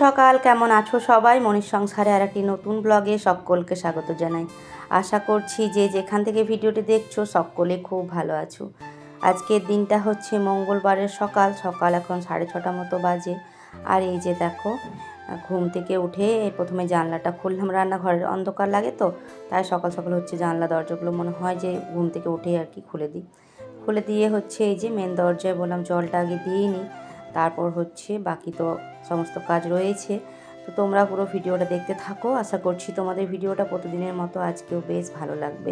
সকাল, কেমন আছো সবাই? মনির সংসারে আর একটি নতুন ব্লগে সকলকে স্বাগত জানাই। আশা করছি যে যেখান থেকে ভিডিওটি দেখছো সকলে খুব ভালো আছো। আজকের দিনটা হচ্ছে মঙ্গলবারের সকাল এখন 6:30 মতো বাজে। আর এই যে দেখো, ঘুম থেকে উঠে প্রথমে জানলাটা খুললাম। রান্নাঘরের অন্ধকার লাগে তো, তাই সকাল সকাল হচ্ছে জানলা দরজাগুলো মনে হয় যে ঘুম থেকে উঠে আর কি খুলে দিয়ে হচ্ছে এই যে মেন দরজায় বললাম জলটা আগে দিয়ে নিই, তারপর হচ্ছে বাকি তো সমস্ত কাজ রয়েছে। তো তোমরা পুরো ভিডিওটা দেখতে থাকো, আশা করছি তোমাদের ভিডিওটা প্রতিদিনের মতো আজকেও বেশ ভালো লাগবে।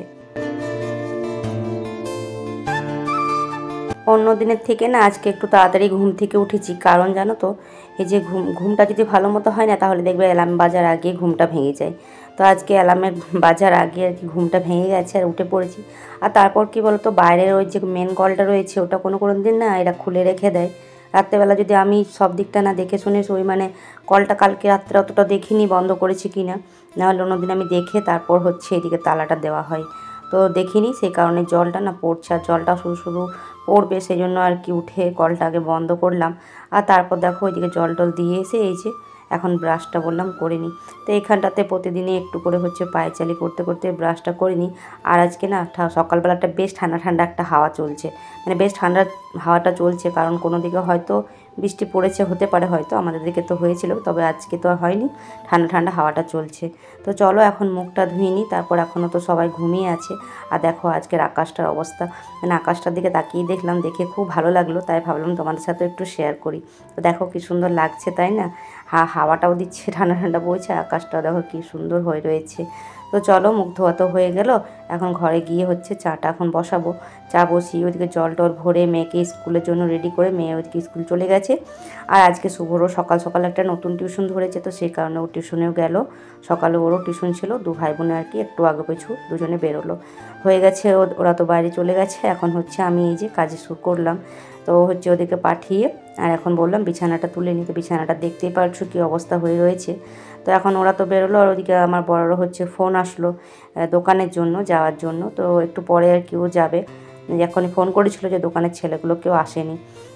অন্য দিনের থেকে না আজকে একটু তাড়াতাড়ি ঘুম থেকে উঠেছি, কারণ জানো তো এই যে ঘুমটা যদি ভালো মতো হয় না তাহলে দেখবে অ্যালার্ম বাজার আগে ঘুমটা ভেঙে যায়। তো আজকে অ্যালার্মের বাজার আগে আর কি ঘুমটা ভেঙে গেছে আর উঠে পড়েছি। আর তারপর কি বলতো, বাইরের ওই যে মেন কলটা রয়েছে ওটা কোনো দিন না এরা খুলে রেখে দেয়। রাত্রেবেলা যদি আমি সব দিকটা না দেখে শুনে ওই কলটা কালকে রাত্রে অতটা দেখিনি বন্ধ করেছি কি না, নাহলে অন্যদিন আমি দেখে তারপর হচ্ছে এদিকে তালাটা দেওয়া হয়। তো দেখিনি, সেই কারণে জলটা না পড়ছে, আর জলটা শুধু পড়বে সেই জন্য আর কি উঠে কলটা আগে বন্ধ করলাম। আর তারপর দেখো ওইদিকে জল টল দিয়ে এসে এই যে এখন ব্রাশটা বললাম করে নিই। তো এখানটাতে প্রতিদিনই একটু করে হচ্ছে পায়চালি করতে করতে ব্রাশটা করে নিই। আর আজকে না সকালবেলাটা বেশ ঠান্ডা ঠান্ডা একটা হাওয়া চলছে, বেশ ঠান্ডা হাওয়াটা চলছে, কারণ কোনো দিকে হয়তো বৃষ্টি পড়েছে, হতে পারে হয়তো, আমাদের দিকে তো হয়েছিল, তবে আজকে তো আর হয়নি। ঠান্ডা ঠান্ডা হাওয়াটা চলছে। তো চলো এখন মুখটা ধুয়ে নিই, তারপর এখনও তো সবাই ঘুমিয়ে আছে। আর দেখো আজকের আকাশটার অবস্থা, আকাশটার দিকে তাকিয়ে দেখলাম, দেখে খুব ভালো লাগলো, তাই ভাবলাম তোমাদের সাথে একটু শেয়ার করি। তো দেখো কি সুন্দর লাগছে, তাই না? হাওয়াটাও দিচ্ছে, ঠান্ডা ঠান্ডা বইছে, আকাশটাও দেখো কি সুন্দর হয়ে রয়েছে। তো চলো, মুখ ধোয়া তো হয়ে গেল, এখন ঘরে গিয়ে হচ্ছে চাটা এখন বসাবো। চা বসিয়ে ওইদিকে জল টল ভরে মেয়েকে স্কুলের জন্য রেডি করে মেয়ে ওইদিকে স্কুল চলে গেছে। আর আজকে শুভরও সকাল সকাল একটা নতুন টিউশন ধরেছে, তো সেই কারণে ও টিউশনেও গেল। সকালে ওরও টিউশন ছিল, দু ভাই বোনে আর কি একটু আগে পিছু দুজনে বেরোলো। হয়ে গেছে, ওরা তো বাইরে চলে গেছে। এখন হচ্ছে আমি এই যে কাজে শুরু করলাম। তো হচ্ছে ওদেরকে পাঠিয়ে আর এখন বললাম বিছানাটা তুলে নিতে। বিছানাটা দেখতেই পারছো কী অবস্থা হয়ে রয়েছে। তো এখন ওরা তো বেরোলো, আর ওদিকে আমার বড়রও হচ্ছে ফোন আসলো দোকানের জন্য যাওয়ার জন্য। তো একটু পরে আর কি ও যাবে। এখনই ফোন করেছিল যে দোকানের ছেলেগুলো কেউ আসেনি,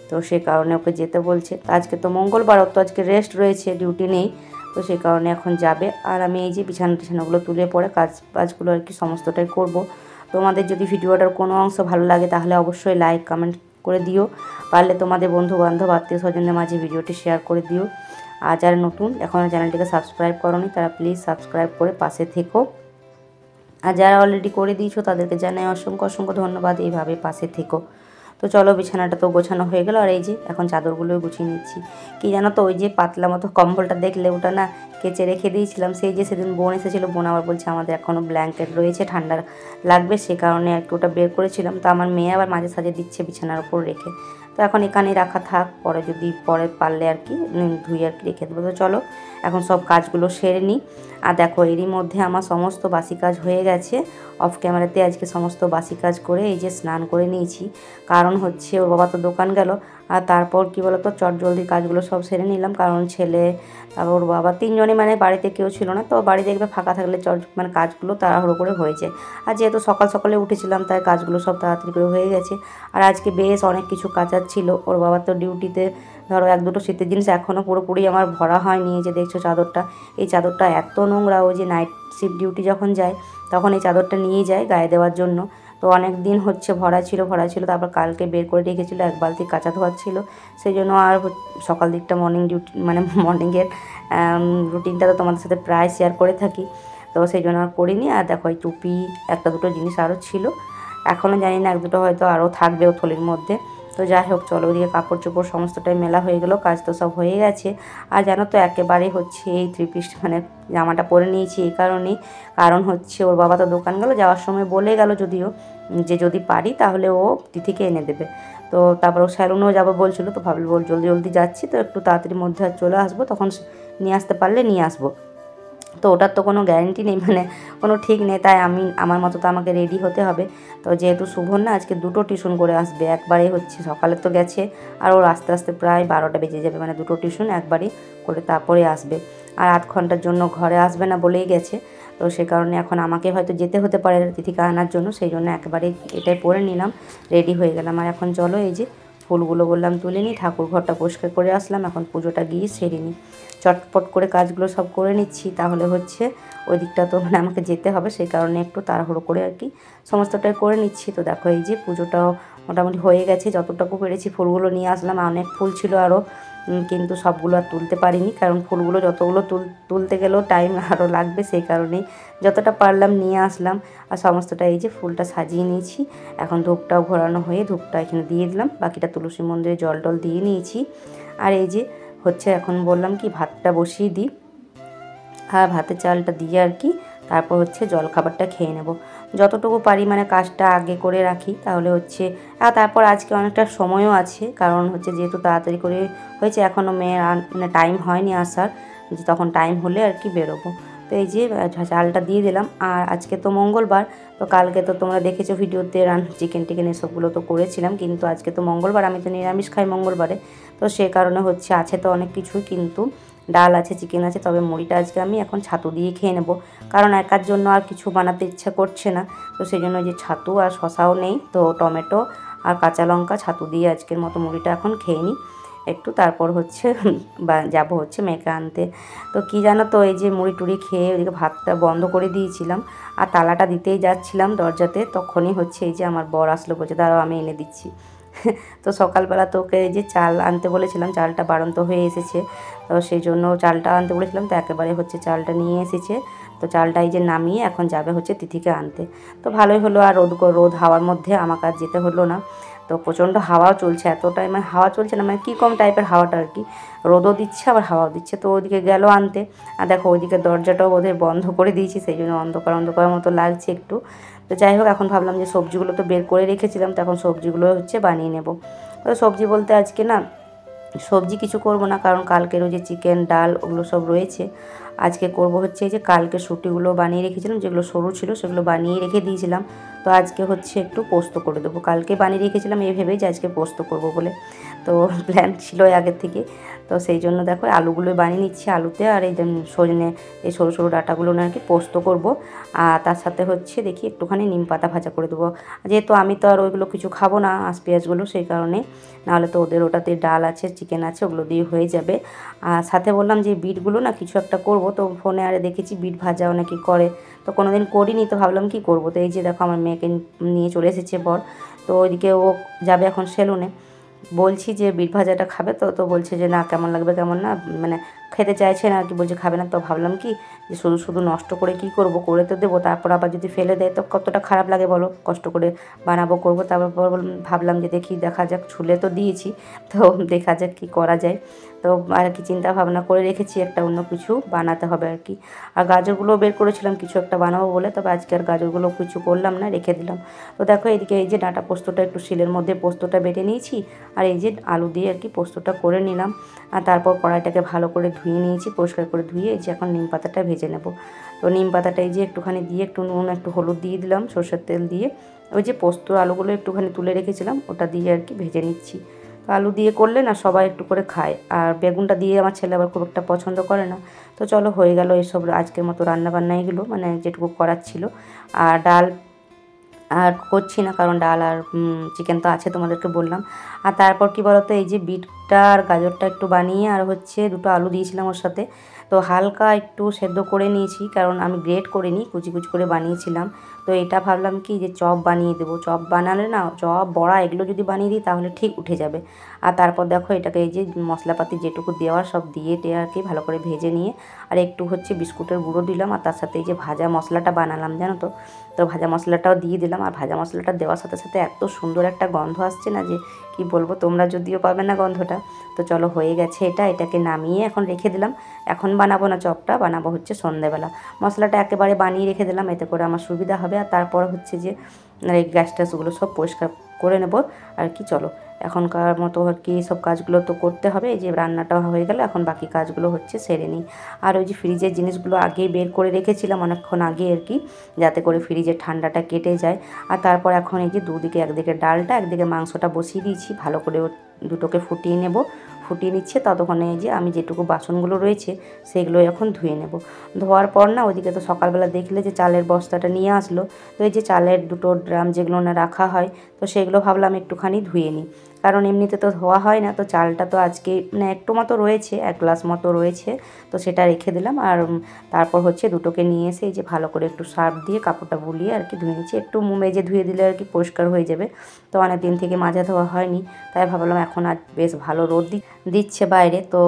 তো সে কারণে ওকে যেতে বলছে। আজকে তো মঙ্গলবার, তো আজকে রেস্ট রয়েছে, ডিউটি নেই, তো সেই কারণে এখন যাবে। আর আমি এই যে বিছানাগুলো তুলে পরে কাজগুলো আর কি সমস্তটাই করব। তোমাদের যদি ভিডিওটার কোনো অংশ ভালো লাগে তাহলে অবশ্যই লাইক কমেন্ট করে দিও, পারলে তোমাদের বন্ধু বান্ধব আত্মীয় স্বজনদের মাঝে ভিডিওটি শেয়ার করে দিও। আর যারা নতুন এখনও চ্যানেলটিকে সাবস্ক্রাইব করোনি তারা প্লিজ সাবস্ক্রাইব করে পাশে থেকো। আর যারা অলরেডি করে দিয়েছো তাদেরকে জানাই অসংখ্য অসংখ্য ধন্যবাদ, এইভাবে পাশে থেকো। তো চলো, বিছানাটা তো গোছানো হয়ে গেল, আর এই যে এখন চাদরগুলোই গুছিয়ে নিচ্ছি। কি জানো তো, ওই যে পাতলা মতো কম্বলটা দেখলে ওটা না কেচে রেখে দিয়েছিলাম। সেই যে সেদিন বোন এসেছিলো, বোন আবার বলছে আমাদের এখনও ব্ল্যাঙ্কেট রয়েছে, ঠান্ডা লাগবে, সে কারণে আর কি ওটা বের করেছিলাম। তো আমার মেয়ে আবার মাঝে সাঝে দিচ্ছে বিছানার উপর রেখে, তো এখন এখানেই রাখা থাক, পরে পারলে আর কি ধুয়ে আর কি রেখে দেবো। তো চলো এখন সব কাজগুলো সেরে নিই। আর দেখো এরই মধ্যে আমার সমস্ত বাসি কাজ হয়ে গেছে। অফ ক্যামেরাতে আজকে সমস্ত বাসি কাজ করে এই যে স্নান করে নিয়েছি, কারণ হচ্ছে ওর বাবা তো দোকান গেল। আর তারপর কি বলতো, চটজলদি কাজগুলো সব সেরে নিলাম, কারণ ছেলে তারপর ওর বাবা তিনজনই বাড়িতে কেউ ছিল না। তো বাড়ি দেখবে ফাঁকা থাকলে কাজগুলো তাড়াহুড়ো করে হয়ে যায়। আর যেহেতু সকাল সকালে উঠেছিলাম তাই কাজগুলো সব তাড়াতাড়ি করে হয়ে গেছে। আর আজকে বেশ অনেক কিছু কাচার ছিল। ওর বাবা তো ডিউটিতে ধরো এক দুটো শীতের জিনিস এখনও পুরোপুরি আমার ভরা হয়নি। এই যে দেখছো চাদরটা, এই চাদরটা এত নোংরা, ওই যে নাইট শিফট ডিউটি যখন যায় তখন এই চাদরটা নিয়ে যায় গায়ে দেওয়ার জন্য। তো অনেক দিন হচ্ছে ভরা ছিল, তারপর কালকে বের করে রেখেছিলো, এক বালতি কাঁচা ধোয়ার ছিল, সেই জন্য আর সকাল দিকটা মর্নিং ডিউটি মর্নিংয়ের রুটিনটা তো তোমাদের সাথে প্রায় শেয়ার করে থাকি, তো সেই জন্য আর করিনি। আর দেখো এই টুপি একটা দুটো জিনিস আরও ছিল, এখনও জানি না এক দুটো হয়তো আরও থাকবেও থলির মধ্যে। তো যাই হোক চলো, ওদিকে কাপড় চোপড় সমস্তটাই মেলা হয়ে গেলো, কাজ তো সব হয়ে গেছে। আর জানো তো একেবারে হচ্ছে এই 3 পিস জামাটা পরে নিয়েছি এই কারণেই, কারণ হচ্ছে ওর বাবা তো দোকান গেল, যাওয়ার সময় বলে গেল যদিও যে যদি পারি তাহলে ও তিথিকে এনে দেবে। তো তারপর ও স্যালুনেও যাবো বলছিল, তো ভাবলো জলদি জলদি যাচ্ছি তো একটু তাড়াতাড়ির মধ্যে আর চলে আসবো, তখন নিয়ে আসতে পারলে নিয়ে আসবো। তো ওটার তো কোনো গ্যারেন্টি নেই, কোনো ঠিক নেই, তাই আমার মতো তো আমাকে রেডি হতে হবে। তো যেহেতু শুভর না আজকে দুটো টিউশন করে আসবে, একবারে হচ্ছে সকালে তো গেছে, আর ওর আস্তে আস্তে প্রায় 12টা বেজে যাবে, দুটো টিউশন একবারই করে তারপরে আসবে। আর 8 ঘন্টার জন্য ঘরে আসবে না বলেই গেছে, তো সে কারণে এখন আমাকে হয়তো যেতে হতে পারে তিথিকে আনার জন্য, সেই জন্য একেবারে এটাই পরে নিলাম, রেডি হয়ে গেলাম। আর এখন চলো এই যে ফুলগুলো বললাম তুলে নিই, ঠাকুর ঘরটা পরিষ্কার করে আসলাম, এখন পুজোটা গিয়ে সেরে নিই। চটপট করে কাজগুলো সব করে নিচ্ছি, তাহলে হচ্ছে ওই দিকটা তো মানে আমাকে যেতে হবে, সেই কারণে একটু তাড়াহুড়ো করে আর কি সমস্তটাই করে নিচ্ছি। তো দেখো এই যে পুজোটাও মোটামুটি হয়ে গেছে, যতটুকু পেরেছি ফুলগুলো নিয়ে আসলাম। অনেক ফুল ছিল আরও, কিন্তু সবগুলো আর তুলতে পারিনি, কারণ ফুলগুলো যতগুলো তুলতে গেলেও টাইম আরও লাগবে, সেই কারণেই যতটা পারলাম নিয়ে আসলাম। আর সমস্তটা এই যে ফুলটা সাজিয়ে নিয়েছি। এখন ধূপটাও ঘোরানো হয়ে ধূপটা এখানে দিয়ে দিলাম, বাকিটা তুলসী মন্দিরে জল টল দিয়ে নিয়েছি। আর এই যে হচ্ছে এখন বললাম কি ভাতটা বসিয়ে দিই, আর ভাতের চালটা দিয়ে আর কি তারপর হচ্ছে জলখাবারটা খেয়ে নেব। যতটুকু পারি মানে কাজটা আগে করে রাখি, তাহলে হচ্ছে তারপর আজকে অনেকটা সময়ও আছে, কারণ হচ্ছে যেহেতু তাড়াতাড়ি করে হয়েছে, এখনও মেয়ের মানে টাইম হয়নি আসার, যে তখন টাইম হলে আর কি বেরোবো। তো এই যে চালটা দিয়ে দিলাম। আর আজকে তো মঙ্গলবার, তো কালকে তো তোমরা দেখেছো ভিডিওতে চিকেন টিকেন এসবগুলো তো করেছিলাম, কিন্তু আজকে তো মঙ্গলবার, আমি তো নিরামিষ খাই মঙ্গলবারে, তো সে কারণে হচ্ছে আছে তো অনেক কিছুই, কিন্তু ডাল আছে, চিকেন আছে, তবে মুড়িটা আজকে আমি এখন ছাতু দিয়ে খেয়ে নেব, কারণ একার জন্য আর কিছু বানাতে ইচ্ছা করছে না। তো সেই জন্য যে ছাতু আর শশাও নেই, তো টমেটো আর কাঁচা লঙ্কা ছাতু দিয়ে আজকের মতো মুড়িটা এখন খেয়ে নিই একটু, তারপর হচ্ছে যাব হচ্ছে মেয়েকে আনতে। তো কি জানো তো, এই যে মুড়ি টুড়ি খেয়ে ওইদিকে ভাতটা বন্ধ করে দিয়েছিলাম, আর তালাটা দিতেই যাচ্ছিলাম দরজাতে, তখনই হচ্ছে এই যে আমার বর আসলো, বলছে দাঁড়াও আমি এনে দিচ্ছি। তো সকালবেলা তো ওকে এই যে চাল আনতে বলেছিলাম, চালটা বাড়ন্ত হয়ে এসেছে, তো সেই জন্য চালটা আনতে বলেছিলাম, তো একেবারে হচ্ছে চালটা নিয়ে এসেছে। তো চালটা এই যে নামিয়ে এখন যাবে হচ্ছে তিথিকে আনতে। তো ভালোই হলো, আর রোদ হাওয়ার মধ্যে আমাকে আর যেতে হলো না। তো প্রচণ্ড হাওয়াও চলছে, এতটাই মানে হাওয়া চলছে না, মানে কী কম টাইপের হাওয়াটা আর কি, রোদও দিচ্ছে আবার হাওয়াও দিচ্ছে। তো ওইদিকে গেল আনতে, আর দেখো ওইদিকে দরজাটাও বোধহয় বন্ধ করে দিয়েছি, সেই জন্য অন্ধকার অন্ধকার মতো লাগছে একটু। তো যাই হোক, এখন ভাবলাম যে সবজিগুলো তো বের করে রেখেছিলাম, তো এখন সবজিগুলো হচ্ছে বানিয়ে নেব। তো সবজি বলতে আজকে না সবজি কিছু করব না, কারণ কালকেরও যে চিকেন ডাল ওগুলো সব রয়েছে। আজকে করব হচ্ছে এই যে কালকে শুটিগুলো বানিয়ে রেখেছিলাম, যেগুলো সরু ছিল সেগুলো বানিয়ে রেখে দিয়েছিলাম, তো আজকে হচ্ছে একটু পোস্ত করে দেবো। কালকে বানিয়ে রেখেছিলাম এই ভেবেই যে আজকে পোস্ত করব বলে, তো প্ল্যান ছিল আগের থেকে। তো সেই জন্য দেখো আলুগুলো বানিয়ে নিচ্ছি, আলুতে আর এই সজনে এই সরু সরু ডাঁটাগুলো আর কি পোস্ত করব। আর তার সাথে হচ্ছে দেখি একটুখানি নিম পাতা ভাজা করে দেবো, যেহেতু আমি তো আর ওইগুলো কিছু খাবো না আঁশ পেঁয়াজগুলো, সেই কারণে, নাহলে তো ওদের ওটাতে ডাল আছে চিকেন আছে ওগুলো দিয়ে হয়ে যাবে। আর সাথে বললাম যে বিটগুলো না কিছু একটা করব, তো ফোনে আরে দেখেছি বিট ভাজা অনেকে করে, তো কোনো দিন করিনি, তো ভাবলাম কি করব। তো এই যে দেখো আমার মেয়েকে নিয়ে চলে এসেছে বর, তো ওইদিকে ও যাবে এখন সেলুনে। বলছি যে বিট ভাজাটা খাবে, তো তো বলছে যে না কেমন লাগবে কেমন না, মানে খেতে চাইছে না আর কি, বলছে খাবে না। তো ভাবলাম কি যে শুধু শুধু নষ্ট করে কি করব, করে তো দেবো, তারপর আবার যদি ফেলে দেয় তো কতটা খারাপ লাগে বলো, কষ্ট করে বানাবো করবো, তারপর ভাবলাম যে দেখা যাক, ছুলে তো দিয়েছি, তো দেখা যাক কী করা যায়। তো আর কি চিন্তা ভাবনা করে রেখেছি একটা অন্য কিছু বানাতে হবে আর কি। আর গাজরগুলোও বের করেছিলাম কিছু একটা বানাবো বলে, তবে আজকে আর গাজরগুলো কিছু করলাম না, রেখে দিলাম। তো দেখো এদিকে এই যে ডাঁটা পোস্তটা একটু শিলের মধ্যে পোস্তটা বেটে নিয়েছি, আর এই যে আলু দিয়ে আর কি পোস্তটা করে নিলাম। আর তারপর কড়াইটাকে ভালো করে ধুয়ে নিয়েছি, পরিষ্কার করে ধুয়ে এই যে এখন নিম পাতাটা ভেজে নেব। তো নিম পাতাটা এই যে একটুখানি দিয়ে একটু নুন একটু হলুদ দিয়ে দিলাম, সরষের তেল দিয়ে ওই যে পোস্ত আলুগুলো একটুখানি তুলে রেখেছিলাম ওটা দিয়ে আর কি ভেজে নিচ্ছি। তো আলু দিয়ে করলে না সবাই একটু করে খায়, আর বেগুনটা দিয়ে আমার ছেলে আবার খুব একটা পছন্দ করে না। তো চলো হয়ে গেল এইসব আজকের মতো রান্নাবান্না, এগুলো মানে যেটুকু করার ছিল। আর ডাল আর করছি না, কারণ ডাল আর চিকেন তো আছে তোমাদেরকে বললাম। আর তারপর কি বলতো, এই যে বিটটা আর গাজরটা একটু বানিয়ে আর হচ্ছে দুটো আলু দিয়েছিলাম ওর সাথে, তো হালকা একটু সেদ্ধ করে নিয়েছি, কারণ আমি গ্রেট করিনি, কুচি কুচি করে বানিয়েছিলাম। তো এটা ভাবলাম কি যে চপ বানিয়ে দেবো, চপ বানালে না চপ বড়া এগুলো যদি বানিয়ে দিই তাহলে ঠিক উঠে যাবে। আর তারপর দেখো এটাকে এই যে মশলাপাতি যেটুকু দেওয়ার সব দিয়ে আর কি ভালো করে ভেজে নিয়ে, আর একটু হচ্ছে বিস্কুটের গুঁড়ো দিলাম, আর তার সাথে এই যে ভাজা মশলাটা বানালাম জানো তো, তো ভাজা মশলাটাও দিয়ে দিলাম। আর ভাজা মশলাটা দেওয়ার সাথে সাথে এত সুন্দর একটা গন্ধ আসছে না, যে কি বলবো, তোমরা যদিও পাবে না গন্ধটা। তো চলো হয়ে গেছে এটাকে নামিয়ে এখন রেখে দিলাম। এখন বানাবো না চপটা, বানাবো হচ্ছে সন্ধ্যেবেলা। মশলাটা একেবারে বানিয়ে রেখে দিলাম, এতে করে আমার সুবিধা হবে। আর তারপর হচ্ছে যে এই গ্যাস ট্যাসগুলো সব পরিষ্কার করে নেব আর কি। চলো এখনকার মতো আর কি সব কাজগুলো তো করতে হবে, এই যে রান্নাটা হয়ে গেল, এখন বাকি কাজগুলো হচ্ছে সেরে নিই। আর ওই যে ফ্রিজের জিনিসগুলো আগেই বের করে রেখেছিলাম অনেকক্ষণ আগে আর কি, যাতে করে ফ্রিজের ঠান্ডাটা কেটে যায়। আর তারপর এখন এই যে দুদিকে একদিকে ডালটা একদিকে মাংসটা বসিয়ে দিয়েছি, ভালো করে দুটোকে ফুটিয়ে নেব। ফুটিয়ে নিচ্ছে ততক্ষণে এই যে আমি যেটুকু বাসনগুলো রয়েছে সেগুলো এখন ধুয়ে নেব। ধোয়ার পর না ওইদিকে তো সকালবেলা দেখলে যে চালের বস্তাটা নিয়ে আসলো, তো এই যে চালের দুটো ড্রাম যেগুলো না রাখা হয়, তো সেগুলো ভাবলাম একটুখানি ধুয়ে নিই, কারণ এমনিতে তো ধোয়া হয় না। তো চালটা তো আজকে মানে একটু মতো রয়েছে, 1 গ্লাস মতো রয়েছে, তো সেটা রেখে দিলাম। আর তারপর হচ্ছে দুটোকে নিয়ে এসে এই যে ভালো করে একটু সার্ফ দিয়ে কাপড়টা বুলিয়ে আর কি ধুয়ে নিচ্ছি। একটু মেজে ধুয়ে দিলে আর কি পরিষ্কার হয়ে যাবে। তো অনেক দিন থেকে মাজা ধোয়া হয়নি, তাই ভাবলাম এখন আর বেশ ভালো রোদ দিচ্ছে বাইরে, তো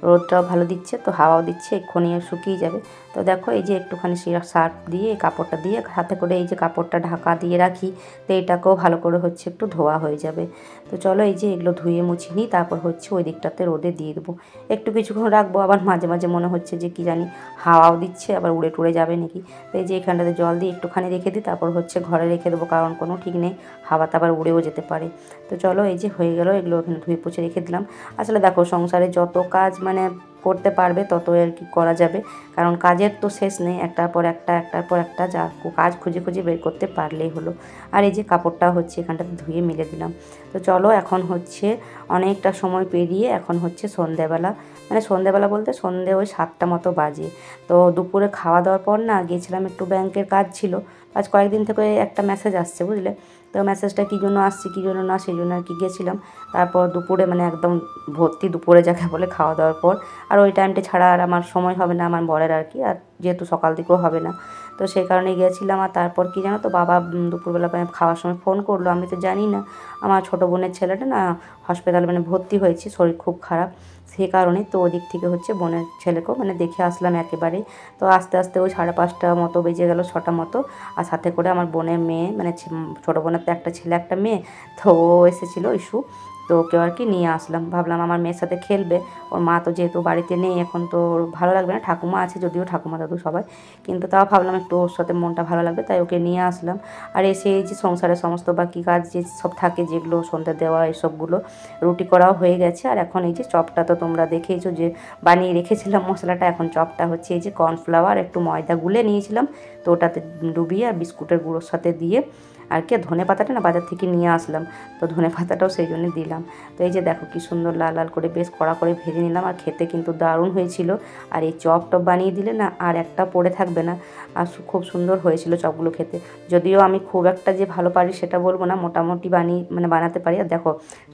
রোদটাও ভালো দিচ্ছে, তো হাওয়াও দিচ্ছে, এক্ষুনি শুকিয়ে যাবে। তো দেখো এই যে একটুখানি সার্ফ দিয়ে কাপড়টা দিয়ে হাতে করে এই যে কাপড়টা ঢাকা দিয়ে রাখি, তো এটাকেও ভালো করে হচ্ছে একটু ধোয়া হয়ে যাবে। তো চলো এই যে এগুলো ধুয়ে মুছে নিই, তারপর হচ্ছে ওই দিকটাতে রোদে দিয়ে দেবো, একটু কিছুক্ষণ রাখবো। আবার মাঝে মাঝে মনে হচ্ছে যে কি জানি হাওয়াও দিচ্ছে, আবার উড়ে টুড়ে যাবে নাকি। তো এই যে এখানটাতে জল দিয়ে একটুখানি রেখে দিই, তারপর হচ্ছে ঘরে রেখে দেবো, কারণ কোনো ঠিক নেই, হাওয়াতে আবার উড়েও যেতে পারে। তো চলো এই যে হয়ে গেল, এগুলো ওখানে ধুয়ে পুছে রেখে দিলাম। আসলে দেখো সংসারে যত কাজ মানে করতে পারবে তত আর কি করা যাবে, কারণ কাজের তো শেষ নেই, একটার পর একটা একটার পর একটা যা কাজ খুঁজে খুঁজে বের করতে পারলেই হলো। আর এই যে কাপড়টা হচ্ছে এখানটাতে ধুয়ে মিলে দিলাম। তো চলো এখন হচ্ছে অনেকটা সময় পেরিয়ে এখন হচ্ছে সন্ধেবেলা, মানে সন্ধেবেলা বলতে সন্ধে ওই 7টা মতো বাজে। তো দুপুরে খাওয়া দাওয়ার পর না গিয়েছিলাম একটু, ব্যাংকের কাজ ছিল। আজ কয়েকদিন থেকে একটা মেসেজ আসছে বুঝলে, তো মেসেজটা কী জন্য আসছে কী জন্য না সেই জন্য আর কি গেছিলাম। তারপর দুপুরে মানে একদম ভর্তি দুপুরে যাকে বলে খাওয়া দাওয়ার পর, আর ওই টাইমটা ছাড়া আর আমার সময় হবে না আমার বরের আর কি, আর যেহেতু সকাল দিকেও হবে না, তো সেই কারণে গিয়েছিলাম। আর তারপর কি জানো তো, বাবা দুপুরবেলা মানে খাওয়ার সময় ফোন করলো, আমি তো জানি না, আমার ছোটো বোনের ছেলেটা না হসপিটালে মানে ভর্তি হয়েছে, শরীর খুব খারাপ, সেই কারণে তো ওদিক থেকে হচ্ছে বোনের ছেলেকেও মানে দেখে আসলাম একেবারেই। তো আস্তে আস্তে ওই 5:30 মতো বেজে গেল, 6টা মতো। আর সাথে করে আমার বোনের মেয়ে মানে ছোটো বোনের তো একটা ছেলে একটা মেয়ে, তো ও এসেছিলো ইস্যু, তো ওকেও আর কি নিয়ে আসলাম। ভাবলাম আমার মেয়ের সাথে খেলবে, ওর মা তো যেহেতু বাড়িতে নেই এখন, তো ভালো লাগবে না, ঠাকুমা আছে যদিও, ঠাকুমা দাদু সবাই, কিন্তু তাও ভাবলাম একটু ওর সাথে মনটা ভালো লাগবে, তাই ওকে নিয়ে আসলাম। আর এসে এই যে সংসারের সমস্ত বাকি কাজ যে সব থাকে যেগুলো সন্ধ্যে দেওয়া এসবগুলো রুটি করাও হয়ে গেছে। আর এখন এই যে চপটা তো তোমরা দেখেইছো যে বানিয়ে রেখেছিলাম মশলাটা, এখন চপটা হচ্ছে এই যে কর্নফ্লাওয়ার একটু ময়দা গুলে নিয়েছিলাম, তো ওটাতে ডুবিয়ে আর বিস্কুটের গুঁড়োর সাথে দিয়ে আর কি, ধনে পাতাটা না বাজার থেকে নিয়ে আসলাম, তো ধনে পাতাটাও সেই জন্য দিলাম। তো এই যে দেখো কি সুন্দর লাল লাল করে বেশ কড়া করে ভেজে নিলাম, আর খেতে কিন্তু দারুণ হয়েছিল। আর এই চপ টপ বানিয়ে দিলে না আর একটা পড়ে থাকবে না, আর খুব সুন্দর হয়েছিল চপগুলো খেতে। যদিও আমি খুব একটা যে ভালো পারি সেটা বলবো না, মোটামুটি বানাতে পারি। আর দেখো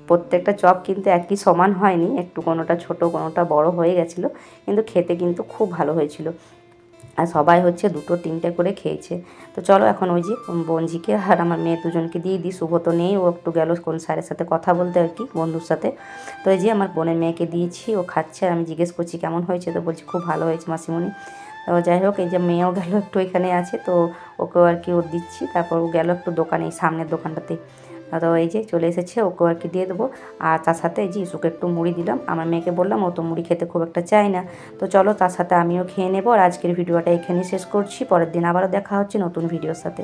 প্রত্যেকটা চপ কিন্তু একই সমান হয়নি, একটু কোনোটা ছোট কোনোটা বড় হয়ে গেছিলো, কিন্তু খেতে কিন্তু খুব ভালো হয়েছিল। আর সবাই হচ্ছে 2-3টে করে খেয়েছে। তো চলো এখন ওই যে বোনঝিকে আর আমার মেয়ে দুজনকে দিয়ে দিই, শুভ তো নেই, ও একটু গেল কোন স্যারের সাথে কথা বলতে আর কি, বন্ধুর সাথে। তো এই যে আমার বোনের মেয়েকে দিয়েছি, ও খাচ্ছে, আর আমি জিজ্ঞেস করছি কেমন হয়েছে, তো বলছি খুব ভালো হয়েছে মাসিমণি। তো যাই হোক এই যে মেয়েও গেল একটু এখানে আছে, তো ওকেও আর কি ওর দিচ্ছি। তারপর ও গেল একটু দোকানে, এই সামনের দোকানটাতে, তো এই যে চলে এসেছে, ওকেও আর কি দিয়ে দেবো। আর তার সাথে এই যে ইসুকে একটু মুড়ি দিলাম, আমার মেয়েকে বললাম, ও তো মুড়ি খেতে খুব একটা চায় না। তো চলো তার সাথে আমিও খেয়ে নেবো। আর আজকের ভিডিওটা এখানেই শেষ করছি, পরের দিন আবারও দেখা হচ্ছে নতুন ভিডিওর সাথে।